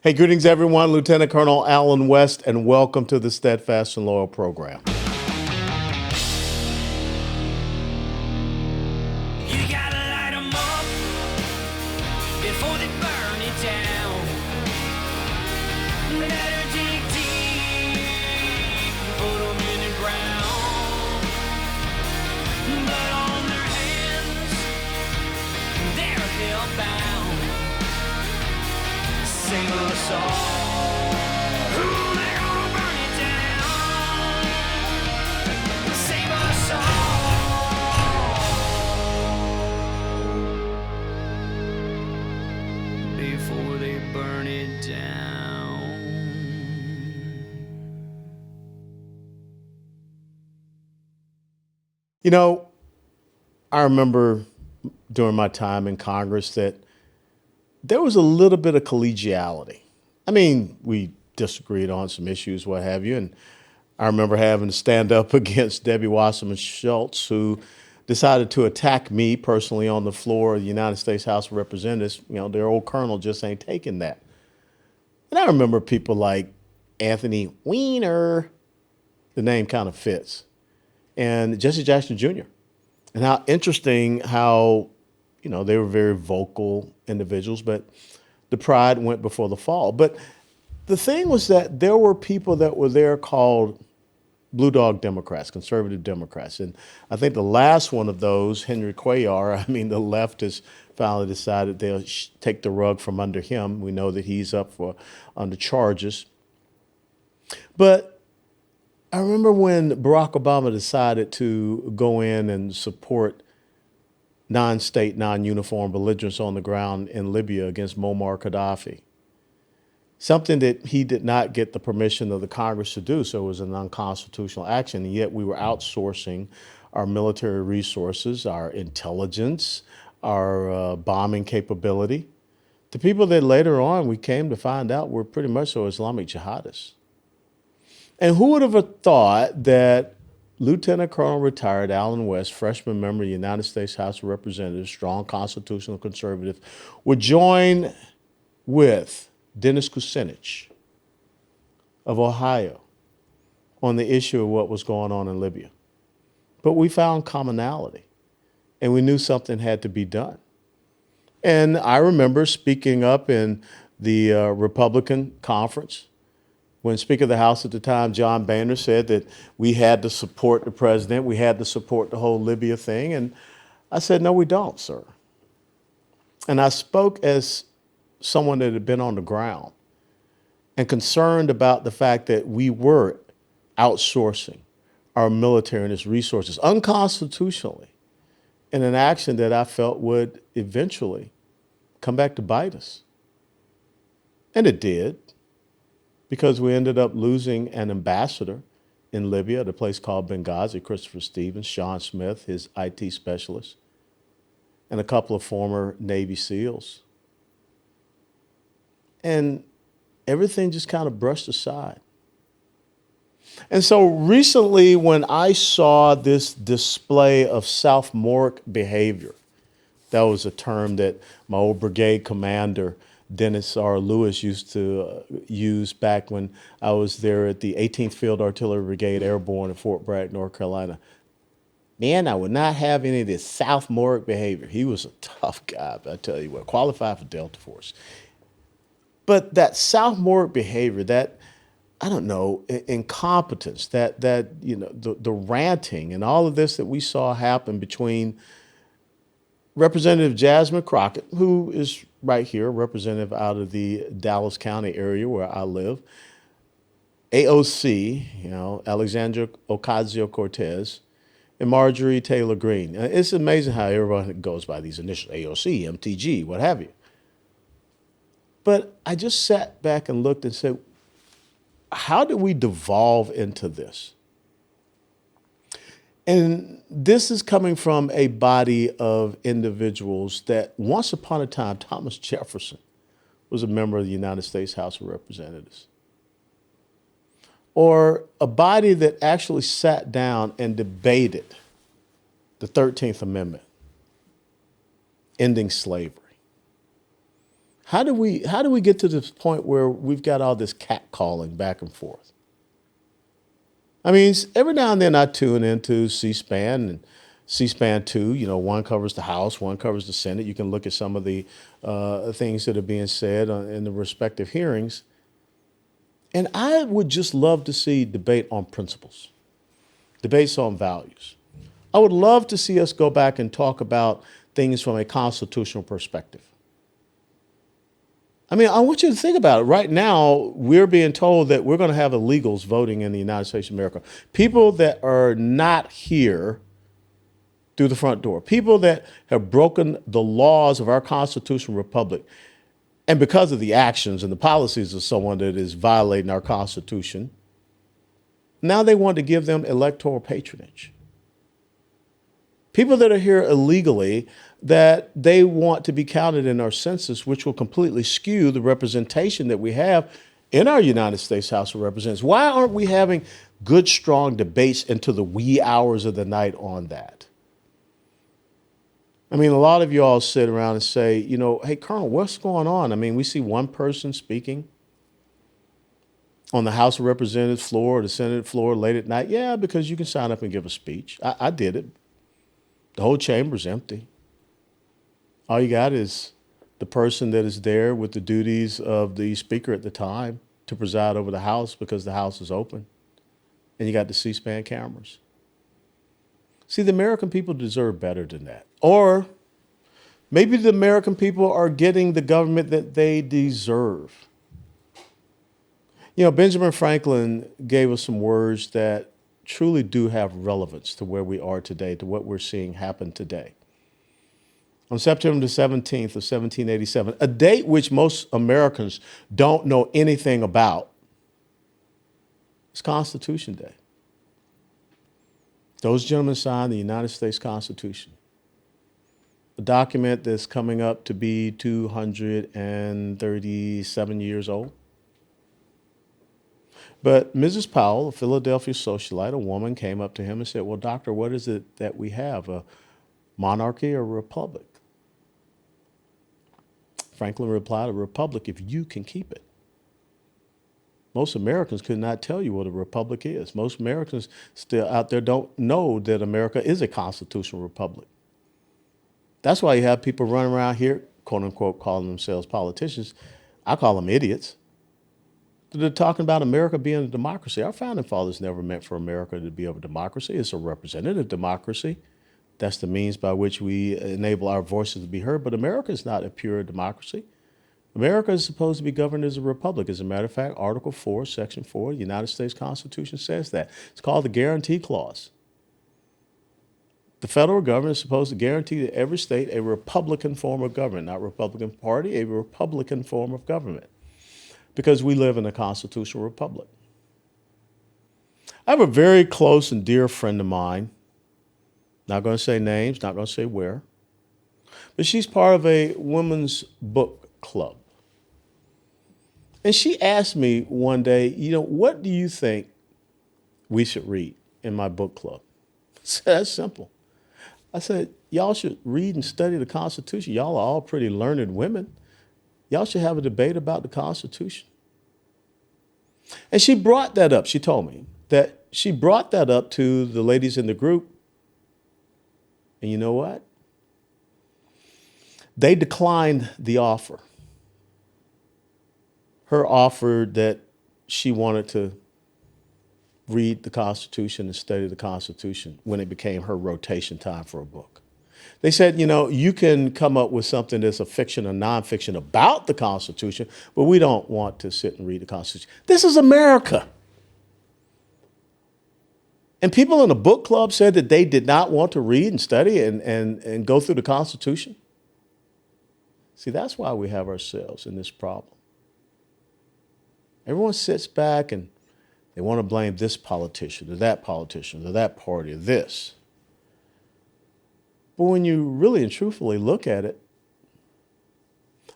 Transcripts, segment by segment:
Hey, greetings, everyone. Lieutenant Colonel Alan West, and welcome to the Steadfast and Loyal program. You gotta light 'em up before they burn it down. Better dig deep, put 'em in the ground. Blood on their hands, they're hellbound. Save us all. Ooh, they're gonna burn it down. Save us all before they burn it down. You know, I remember during my time in Congress that there was a little bit of collegiality. I mean, we disagreed on some issues, what have you. And I remember having to stand up against Debbie Wasserman Schultz, who decided to attack me personally on the floor of the United States House of Representatives. You know, their old colonel just ain't taking that. And I remember people like Anthony Weiner, the name kind of fits, and Jesse Jackson Jr. And how interesting how, you know, they were very vocal individuals, but the pride went before the fall. But the thing was that there were people that were there called Blue Dog Democrats, conservative Democrats. And I think the last one of those, Henry Cuellar, I mean, the left has finally decided they'll take the rug from under him. We know that he's up for under charges. But I remember when Barack Obama decided to go in and support non-state, non-uniform belligerents on the ground in Libya against Muammar Gaddafi, something that he did not get the permission of the Congress to do, so it was an unconstitutional action, and yet we were outsourcing our military resources, our intelligence, our bombing capability to people that later on we came to find out were pretty much so Islamic jihadists. And who would have thought that Lieutenant Colonel retired Alan West, freshman member of the United States House of Representatives, strong constitutional conservative, would join with Dennis Kucinich of Ohio on the issue of what was going on in Libya. But we found commonality, and we knew something had to be done. And I remember speaking up in the Republican conference when Speaker of the House at the time, John Boehner, said that we had to support the president, we had to support the whole Libya thing. And I said, no, we don't, sir. And I spoke as someone that had been on the ground and concerned about the fact that we were outsourcing our military and its resources unconstitutionally in an action that I felt would eventually come back to bite us. And it did, because we ended up losing an ambassador in Libya at a place called Benghazi, Christopher Stevens, Sean Smith, his IT specialist, and a couple of former Navy SEALs. And everything just kind of brushed aside. And so recently, when I saw this display of sophomoric behavior, that was a term that my old brigade commander, Dennis R. Lewis, used to use back when I was there at the 18th Field Artillery Brigade Airborne in Fort Bragg, North Carolina. Man, I would not have any of this sophomoric behavior. He was a tough guy, but I tell you what, qualified for Delta Force. But that sophomoric behavior, that, I don't know, incompetence, that you know, the ranting and all of this that we saw happen between Representative Jasmine Crockett, who is right here, representative out of the Dallas County area where I live, AOC, you know, Alexandria Ocasio-Cortez, and Marjorie Taylor Greene. It's amazing how everyone goes by these initials, AOC, MTG, what have you. But I just sat back and looked and said, how did we devolve into this? And this is coming from a body of individuals that once upon a time, Thomas Jefferson was a member of the United States House of Representatives. Or a body that actually sat down and debated the 13th Amendment, ending slavery. How do we get to this point where we've got all this catcalling back and forth? I mean, every now and then I tune into C-SPAN and C-SPAN 2. You know, one covers the House, one covers the Senate. You can look at some of the things that are being said in the respective hearings. And I would just love to see debate on principles, debates on values. I would love to see us go back and talk about things from a constitutional perspective. I mean, I want you to think about it. Right now, we're being told that we're going to have illegals voting in the United States of America. People that are not here through the front door. People that have broken the laws of our constitutional republic. And because of the actions and the policies of someone that is violating our Constitution, now they want to give them electoral patronage. People that are here illegally, that they want to be counted in our census, which will completely skew the representation that we have in our United States House of Representatives. Why aren't we having good, strong debates into the wee hours of the night on that? I mean, a lot of you all sit around and say, you know, hey, Colonel, what's going on? I mean, we see one person speaking on the House of Representatives floor or the Senate floor late at night. Yeah, because you can sign up and give a speech. I did it. The whole chamber's empty. All you got is the person that is there with the duties of the speaker at the time to preside over the House because the House is open. And you got the C-SPAN cameras. See, the American people deserve better than that. Or maybe the American people are getting the government that they deserve. You know, Benjamin Franklin gave us some words that truly do have relevance to where we are today, to what we're seeing happen today. On September the 17th of 1787, a date which most Americans don't know anything about, it's Constitution Day. Those gentlemen signed the United States Constitution, a document that's coming up to be 237 years old. But Mrs. Powell, a Philadelphia socialite, a woman, came up to him and said, well, doctor, what is it that we have, a monarchy or a republic? Franklin replied, a republic if you can keep it. Most Americans could not tell you what a republic is. Most Americans still out there don't know that America is a constitutional republic. That's why you have people running around here, quote unquote, calling themselves politicians. I call them idiots. They're talking about America being a democracy. Our founding fathers never meant for America to be a democracy. It's a representative democracy. That's the means by which we enable our voices to be heard. But America is not a pure democracy. America is supposed to be governed as a republic. As a matter of fact, Article 4, Section 4, the United States Constitution says that. It's called the Guarantee Clause. The federal government is supposed to guarantee to every state a Republican form of government, not Republican Party, a Republican form of government, because we live in a constitutional republic. I have a very close and dear friend of mine, not going to say names, not going to say where, but she's part of a women's book club. And she asked me one day, you know, what do you think we should read in my book club? I said, that's simple. I said, y'all should read and study the Constitution. Y'all are all pretty learned women. Y'all should have a debate about the Constitution. And she brought that up. She told me that she brought that up to the ladies in the group. And you know what? They declined the offer. Her offer that she wanted to read the Constitution and study the Constitution when it became her rotation time for a book. They said, you know, you can come up with something that's a fiction or nonfiction about the Constitution, but we don't want to sit and read the Constitution. This is America. And people in the book club said that they did not want to read and study and go through the Constitution. See, that's why we have ourselves in this problem. Everyone sits back and they want to blame this politician or that party or this. But when you really and truthfully look at it,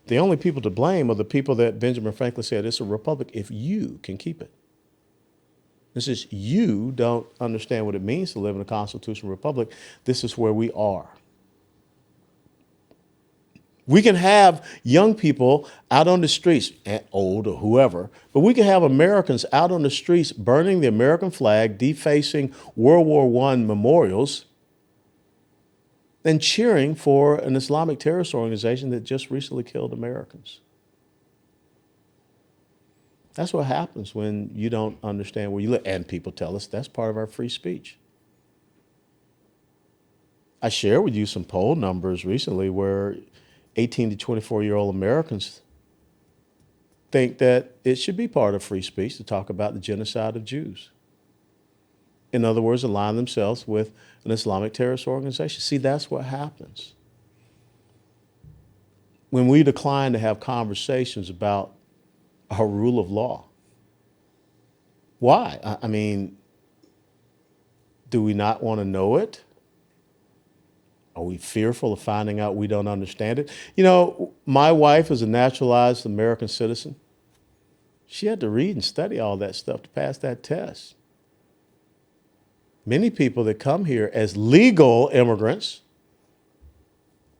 the only people to blame are the people that Benjamin Franklin said, it's a republic if you can keep it. This is you don't understand what it means to live in a constitutional republic. This is where we are. We can have young people out on the streets, old or whoever, but we can have Americans out on the streets burning the American flag, defacing World War I memorials, and cheering for an Islamic terrorist organization that just recently killed Americans. That's what happens when you don't understand where you live. And people tell us that's part of our free speech. I shared with you some poll numbers recently where 18 to 24-year-old Americans think that it should be part of free speech to talk about the genocide of Jews. In other words, align themselves with an Islamic terrorist organization. See, that's what happens when we decline to have conversations about our rule of law. Why? I mean, do we not want to know it? Are we fearful of finding out we don't understand it? You know, my wife is a naturalized American citizen. She had to read and study all that stuff to pass that test. Many people that come here as legal immigrants,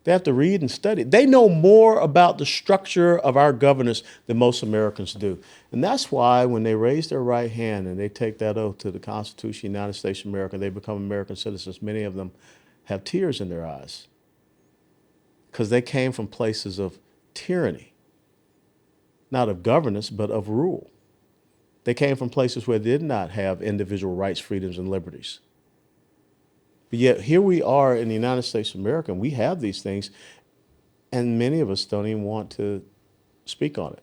they have to read and study. They know more about the structure of our governance than most Americans do. And that's why when they raise their right hand and they take that oath to the Constitution of the United States of America, they become American citizens, many of them have tears in their eyes because they came from places of tyranny, not of governance, but of rule. They came from places where they did not have individual rights, freedoms, and liberties. But yet here we are in the United States of America, and we have these things, and many of us don't even want to speak on it.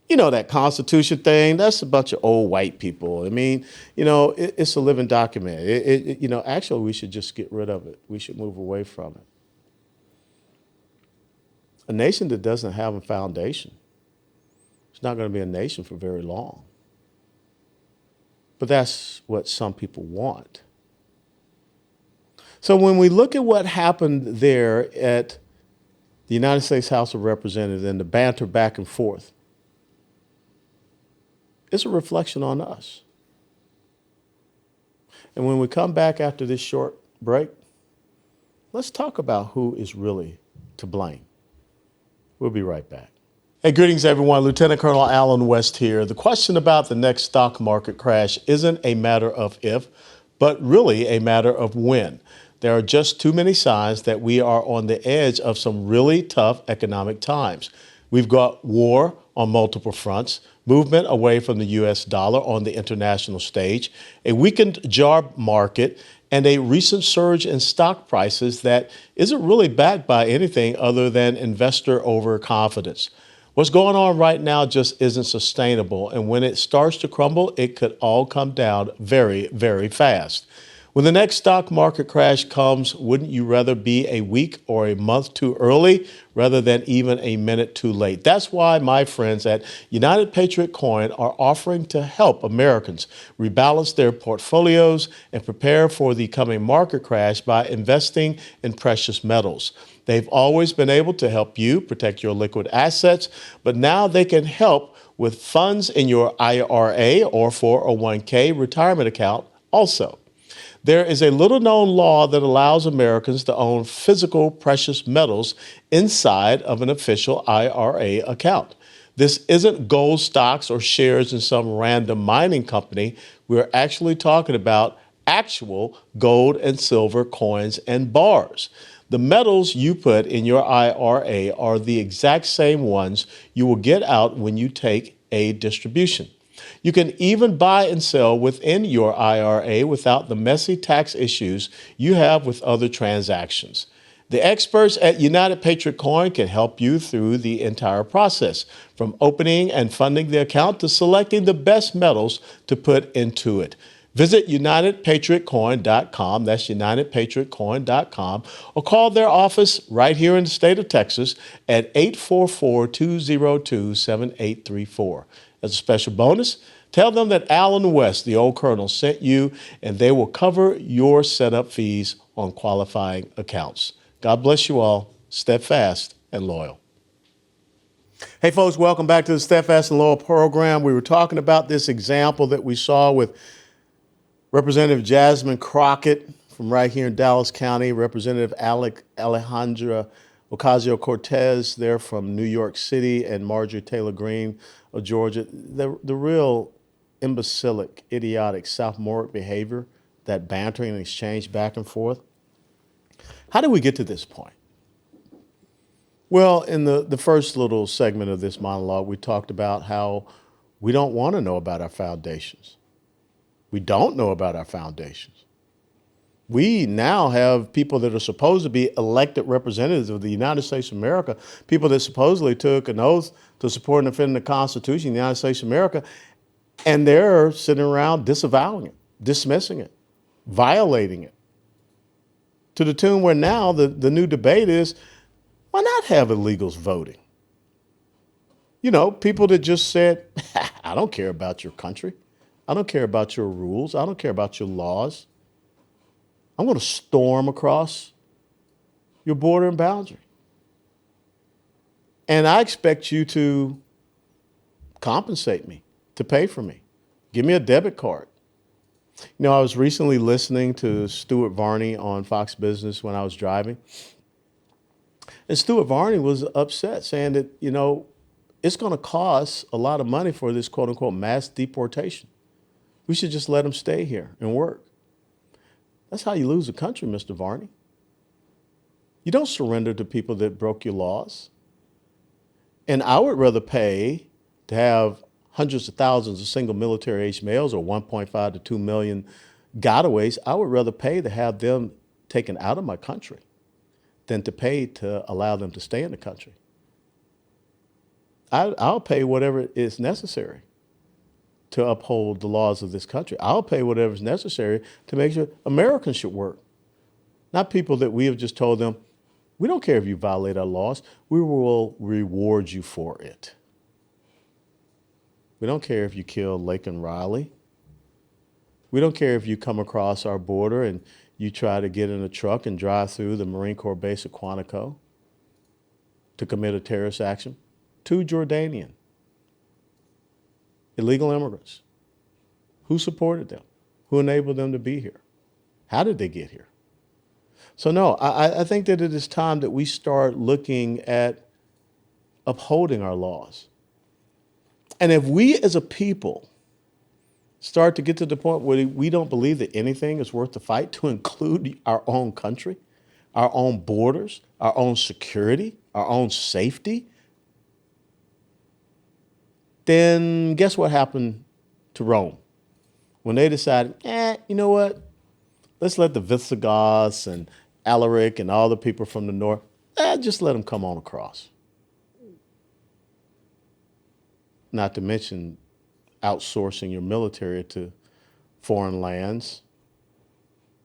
You know, that Constitution thing, that's a bunch of old white people. I mean, you know, it's a living document. You know, actually, we should just get rid of it. We should move away from it. A nation that doesn't have a foundation, it's not going to be a nation for very long. But that's what some people want. So when we look at what happened there at the United States House of Representatives and the banter back and forth, it's a reflection on us. And when we come back after this short break, let's talk about who is really to blame. We'll be right back. Hey, greetings, everyone. Lieutenant Colonel Alan West here. The question about the next stock market crash isn't a matter of if, but really a matter of when. There are just too many signs that we are on the edge of some really tough economic times. We've got war on multiple fronts, movement away from the U.S. dollar on the international stage, a weakened job market, and a recent surge in stock prices that isn't really backed by anything other than investor overconfidence. What's going on right now just isn't sustainable, and when it starts to crumble, it could all come down very, very fast. When the next stock market crash comes, wouldn't you rather be a week or a month too early rather than even a minute too late? That's why my friends at United Patriot Coin are offering to help Americans rebalance their portfolios and prepare for the coming market crash by investing in precious metals. They've always been able to help you protect your liquid assets, but now they can help with funds in your IRA or 401k retirement account also. There is a little-known law that allows Americans to own physical precious metals inside of an official IRA account. This isn't gold stocks or shares in some random mining company. We're actually talking about actual gold and silver coins and bars. The metals you put in your IRA are the exact same ones you will get out when you take a distribution. You can even buy and sell within your IRA without the messy tax issues you have with other transactions. The experts at United Patriot Coin can help you through the entire process, from opening and funding the account to selecting the best metals to put into it. Visit UnitedPatriotCoin.com, that's UnitedPatriotCoin.com, or call their office right here in the state of Texas at 844-202-7834. As a special bonus, tell them that Alan West, the old colonel, sent you, and they will cover your setup fees on qualifying accounts. God bless you all. Steadfast and loyal. Hey, folks, welcome back to the Steadfast and Loyal program. We were talking about this example that we saw with Representative Jasmine Crockett from right here in Dallas County, Representative Alejandra Ocasio-Cortez, they're from New York City, and Marjorie Taylor Greene of Georgia. The real imbecilic, idiotic, sophomoric behavior, that bantering and exchange back and forth. How did we get to this point? Well, in the first little segment of this monologue, we talked about how we don't want to know about our foundations. We don't know about our foundations. We now have people that are supposed to be elected representatives of the United States of America, people that supposedly took an oath to support and defend the Constitution of the United States of America, and they're sitting around disavowing it, dismissing it, violating it. To the tune where now the new debate is, why not have illegals voting? You know, people that just said, I don't care about your country. I don't care about your rules. I don't care about your laws. I'm going to storm across your border and boundary. And I expect you to compensate me, to pay for me. Give me a debit card. You know, I was recently listening to Stuart Varney on Fox Business when I was driving. And Stuart Varney was upset, saying that, you know, it's going to cost a lot of money for this quote unquote mass deportation. We should just let them stay here and work. That's how you lose a country, Mr. Varney. You don't surrender to people that broke your laws. And I would rather pay to have hundreds of thousands of single military-age males or 1.5 to 2 million gotaways. I would rather pay to have them taken out of my country than to pay to allow them to stay in the country. I'll pay whatever is necessary to uphold the laws of this country. I'll pay whatever is necessary to make sure Americans should work. Not people that we have just told them, we don't care if you violate our laws, we will reward you for it. We don't care if you kill Laken Riley. We don't care if you come across our border and you try to get in a truck and drive through the Marine Corps base at Quantico to commit a terrorist action. 2 Jordanian illegal immigrants. Who supported them? Who enabled them to be here? How did they get here? So no, I think that it is time that we start looking at upholding our laws. And if we as a people start to get to the point where we don't believe that anything is worth the fight, to include our own country, our own borders, our own security, our own safety, then guess what happened to Rome? When they decided, you know what? Let's let the Visigoths and Alaric and all the people from the north, just let them come on across. Not to mention outsourcing your military to foreign lands.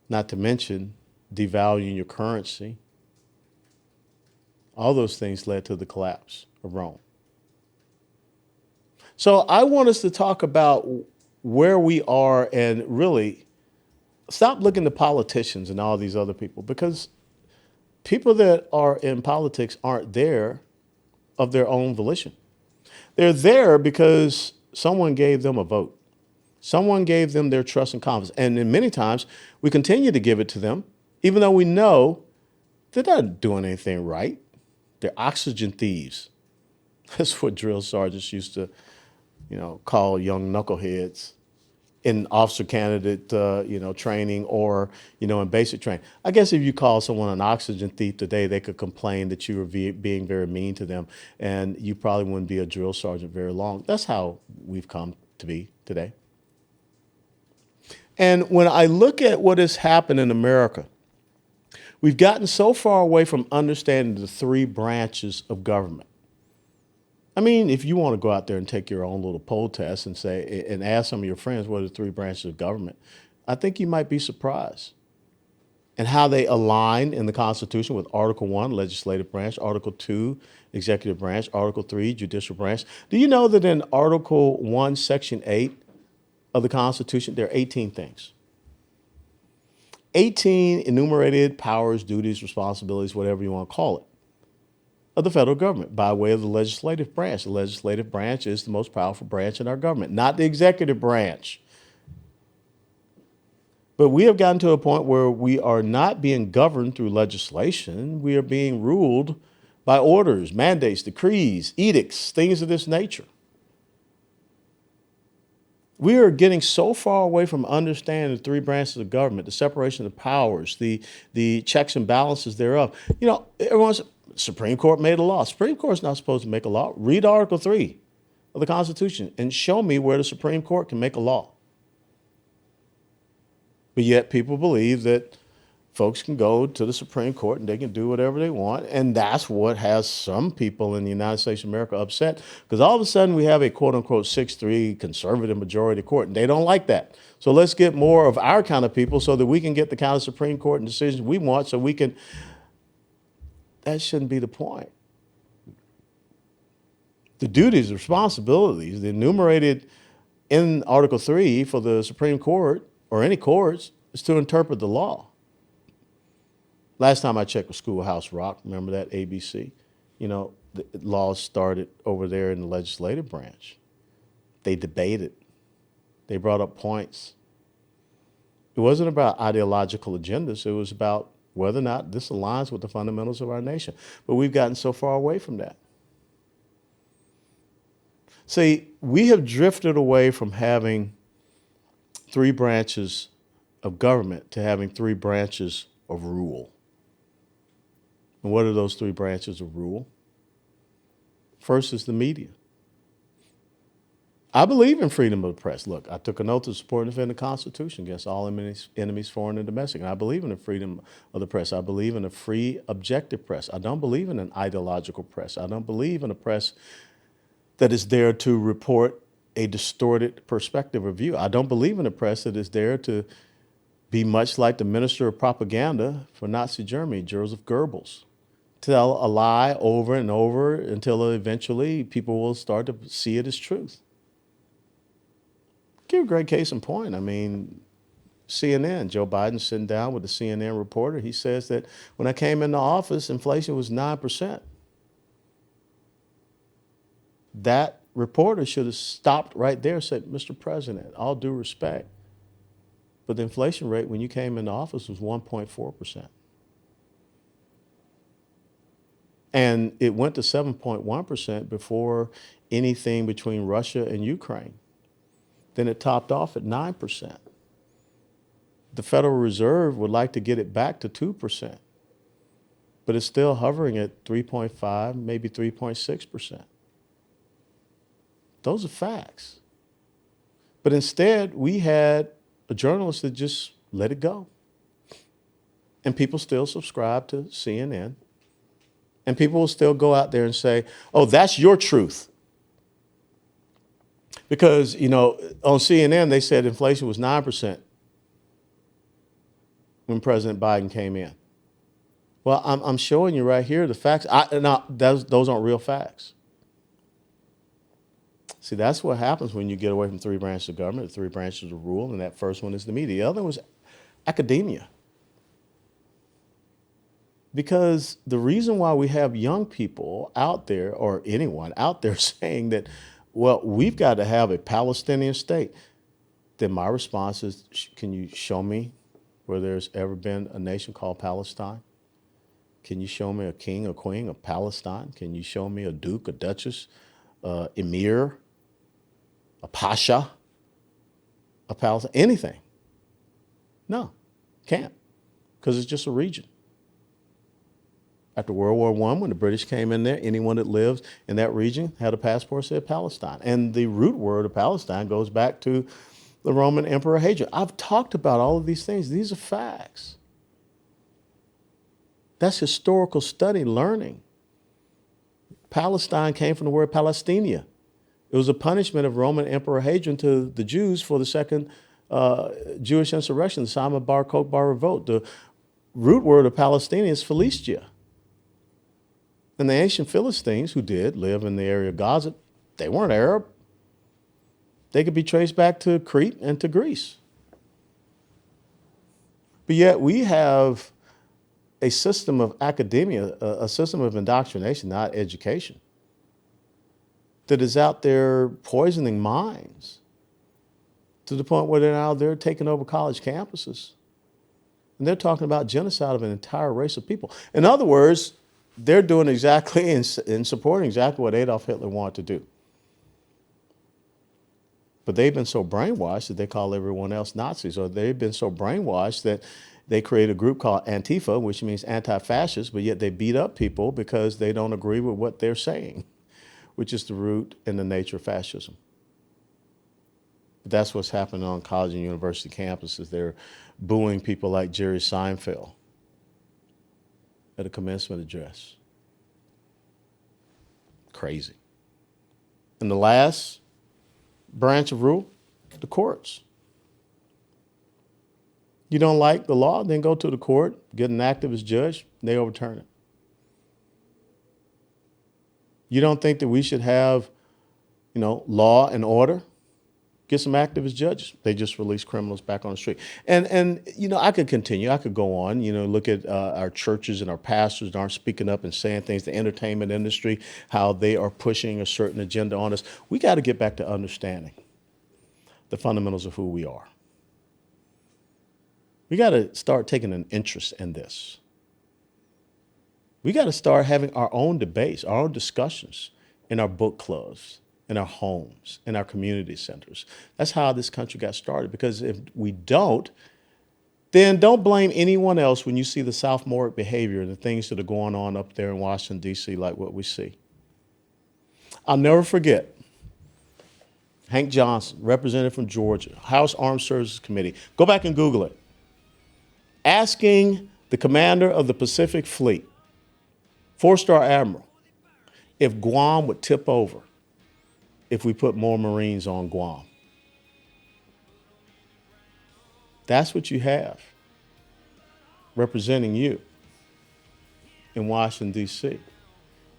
Not to mention devaluing your currency. All those things led to the collapse of Rome. So I want us to talk about where we are and really stop looking to politicians and all these other people, because people that are in politics aren't there of their own volition. They're there because someone gave them a vote. Someone gave them their trust and confidence. And then many times we continue to give it to them, even though we know they're not doing anything right. They're oxygen thieves. That's what drill sergeants used to, call young knuckleheads in officer candidate, training or, in basic training. I guess if you call someone an oxygen thief today, they could complain that you were being very mean to them, and you probably wouldn't be a drill sergeant very long. That's how we've come to be today. And when I look at what has happened in America, we've gotten so far away from understanding the 3 branches of government. I mean, if you want to go out there and take your own little poll test and say, and ask some of your friends what are the 3 branches of government, I think you might be surprised. And how they align in the Constitution with Article 1, legislative branch, Article 2, executive branch, Article 3, judicial branch. Do you know that in Article 1, Section 8 of the Constitution, there are 18 things? 18 enumerated powers, duties, responsibilities, whatever you want to call it, of the federal government by way of the legislative branch. The legislative branch is the most powerful branch in our government, not the executive branch. But we have gotten to a point where we are not being governed through legislation. We are being ruled by orders, mandates, decrees, edicts, things of this nature. We are getting so far away from understanding the three branches of government, the separation of powers, the checks and balances thereof. You know, everyone's Supreme Court made a law. Supreme Court's not supposed to make a law. Read Article 3 of the Constitution and show me where the Supreme Court can make a law. But yet people believe that folks can go to the Supreme Court and they can do whatever they want. And that's what has some people in the United States of America upset, because all of a sudden we have a quote unquote 6-3 conservative majority court, and they don't like that. So let's get more of our kind of people so that we can get the kind of Supreme Court and decisions we want, so we can. That shouldn't be the point. The duties, responsibilities, the enumerated in Article 3 for the Supreme Court or any courts is to interpret the law. Last time I checked with Schoolhouse Rock, remember that, ABC? You know, the laws started over there in the legislative branch. They debated. They brought up points. It wasn't about ideological agendas. It was about whether or not this aligns with the fundamentals of our nation. But we've gotten so far away from that. See, we have drifted away from having three branches of government to having three branches of rule. And what are those three branches of rule? First is the media. I believe in freedom of the press. Look, I took an oath to support and defend the Constitution against all enemies, foreign and domestic. And I believe in the freedom of the press. I believe in a free, objective press. I don't believe in an ideological press. I don't believe in a press that is there to report a distorted perspective or view. I don't believe in a press that is there to be much like the minister of propaganda for Nazi Germany, Joseph Goebbels. Tell a lie over and over until eventually people will start to see it as truth. Give a great case in point. I mean, CNN, Joe Biden sitting down with the CNN reporter. He says that when I came into office, inflation was 9%. That reporter should have stopped right there and said, Mr. President, all due respect, but the inflation rate when you came into office was 1.4%. And it went to 7.1% before anything between Russia and Ukraine. Then it topped off at 9%. The Federal Reserve would like to get it back to 2%, but it's still hovering at 3.5, maybe 3.6%. Those are facts. But instead, we had a journalist that just let it go. And people still subscribe to CNN. And people will still go out there and say, oh, that's your truth. Because, you know, on CNN, they said inflation was 9% when President Biden came in. Well, I'm showing you right here the facts. Those aren't real facts. See, that's what happens when you get away from three branches of government, the three branches of rule, and that first one is the media. The other one was academia. Because the reason why we have young people out there, or anyone out there, saying that, well, we've got to have a Palestinian state, then my response is, can you show me where there's ever been a nation called Palestine? Can you show me a king or queen of Palestine? Can you show me a duke, a duchess, emir, a pasha of Palestine? Anything? No, can't, because it's just a region. After World War I, when the British came in there, anyone that lives in that region had a passport that said Palestine. And the root word of Palestine goes back to the Roman Emperor Hadrian. I've talked about all of these things. These are facts. That's historical study, learning. Palestine came from the word Palestinia. It was a punishment of Roman Emperor Hadrian to the Jews for the second Jewish insurrection, the Simon Bar Kokhba revolt. The root word of Palestinian is Philistia. And the ancient Philistines, who did live in the area of Gaza, they weren't Arab. They could be traced back to Crete and to Greece. But yet we have a system of academia, a system of indoctrination, not education, that is out there poisoning minds to the point where they're taking over college campuses. And they're talking about genocide of an entire race of people. In other words, they're doing exactly and supporting exactly what Adolf Hitler wanted to do. But they've been so brainwashed that they call everyone else Nazis, or they've been so brainwashed that they create a group called Antifa, which means anti-fascist, but yet they beat up people because they don't agree with what they're saying, which is the root and the nature of fascism. But that's what's happening on college and university campuses. They're booing people like Jerry Seinfeld at a commencement address. Crazy. And the last branch of rule, the courts. You don't like the law, then go to the court, get an activist judge, they overturn it. You don't think that we should have, law and order? Get some activist judges. They just release criminals back on the street. And I could continue. I could go on. Look at our churches and our pastors that aren't speaking up and saying things. The entertainment industry, how they are pushing a certain agenda on us. We got to get back to understanding the fundamentals of who we are. We got to start taking an interest in this. We got to start having our own debates, our own discussions in our book clubs, in our homes, in our community centers. That's how this country got started. Because if we don't, then don't blame anyone else when you see the sophomoric behavior and the things that are going on up there in Washington, D.C., like what we see. I'll never forget Hank Johnson, representative from Georgia, House Armed Services Committee. Go back and Google it. Asking the commander of the Pacific Fleet, 4-star admiral, if Guam would tip over if we put more Marines on Guam. That's what you have representing you in Washington, D.C.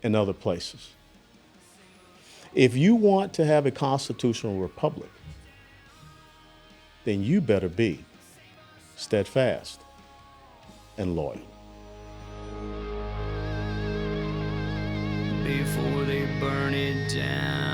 and other places. If you want to have a constitutional republic, then you better be steadfast and loyal. Before they burn it down.